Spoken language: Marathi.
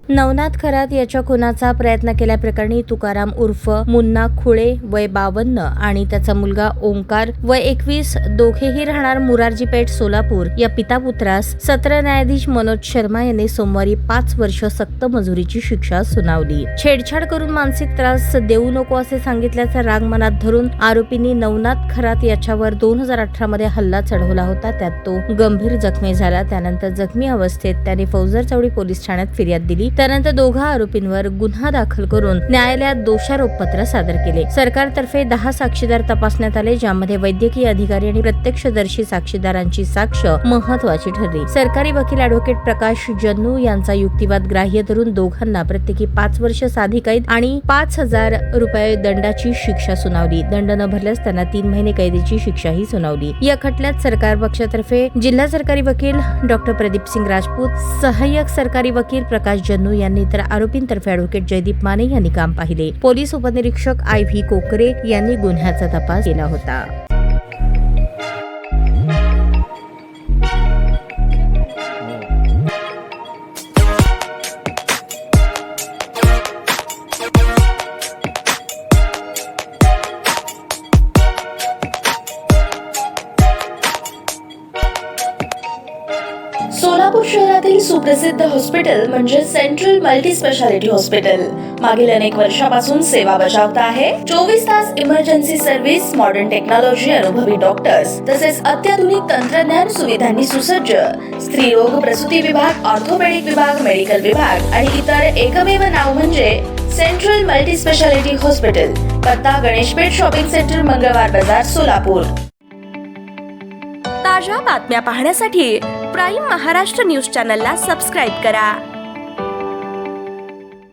नवनाथ खरात याच्या खुनाचा प्रयत्न केल्याप्रकरणी तुकाराम उर्फ मुन्ना खुळे वय 52 आणि त्याचा मुलगा ओंकार वय 21 दोघेही राहणार मुरारजीपेठ सोलापूर या पितापुत्रास सत्र न्यायाधीश मनोज शर्मा यांनी सोमवारी 5 वर्ष सक्त मजुरीची शिक्षा सुनावली। छेडछाड करून मानसिक त्रास देऊ नको असे सांगितल्याचा राग मनात धरून आरोपींनी नवनाथ खरात याच्यावर 2018 मध्ये हल्ला चढवला होता। त्यात तो गंभीर जखमी झाला। त्यानंतर जखमी अवस्थेत त्याने फौजदार चौडी पोलीस ठाण्यात फिर्याद दिली। त्यानंतर दोघा आरोपींवर गुन्हा दाखल करून न्यायालयात दोषारोपपत्र सादर केले। सरकारतर्फे 10 साक्षीदार तपासण्यात आले, ज्यामध्ये वैद्यकीय अधिकारी आणि प्रत्यक्षदर्शी साक्षीदारांची साक्ष महत्वाची ठरली। सरकारी वकील ॲडव्होकेट प्रकाश जन्नू यांचा युक्तिवाद ग्राह्य धरून दोघांना प्रत्येकी 5 वर्ष साधी कैद आणि 5,000 रुपये दंडाची शिक्षा सुनावली। दंड न भरल्यास त्यांना 3 महिने कैदेची शिक्षाही सुनावली। या खटल्यात सरकार पक्षातर्फे जिल्हा सरकारी वकील डॉक्टर प्रदीप सिंग राजपूत, सहाय्यक सरकारी वकील प्रकाश जन्नू यांनी तर आरोपींतर्फे ॲडव्होकेट जयदीप माने यांनी काम पाहिले। पोलीस उपनिरीक्षक IV कोकरे यांनी गुन्ह्याचा तपास केला होता। सोलापूर शहरातील सुप्रसिद्ध हॉस्पिटल म्हणजे सेंट्रल मल्टी स्पेशालिटी हॉस्पिटल मागील अनेक वर्षापासून सेवा बजावत आहे। 24 तास इमर्जन्सी सर्व्हिस, मॉडर्न टेक्नॉलॉजी, अनुभवी डॉक्टर्स तसेच अत्याधुनिक तंत्रज्ञान सुविधांनी सुसज्ज स्त्रीरोग प्रसूती विभाग, ऑर्थोपेडिक विभाग, मेडिकल विभाग आणि इतर एकमेव नाव म्हणजे सेंट्रल मल्टी स्पेशालिटी हॉस्पिटल। पत्ता गणेशपेठ शॉपिंग सेंटर, मंगळवार बाजार, सोलापूर। ताज्या बातम्या पाहण्यासाठी प्राईम महाराष्ट्र न्यूज चॅनलला सबस्क्राईब करा।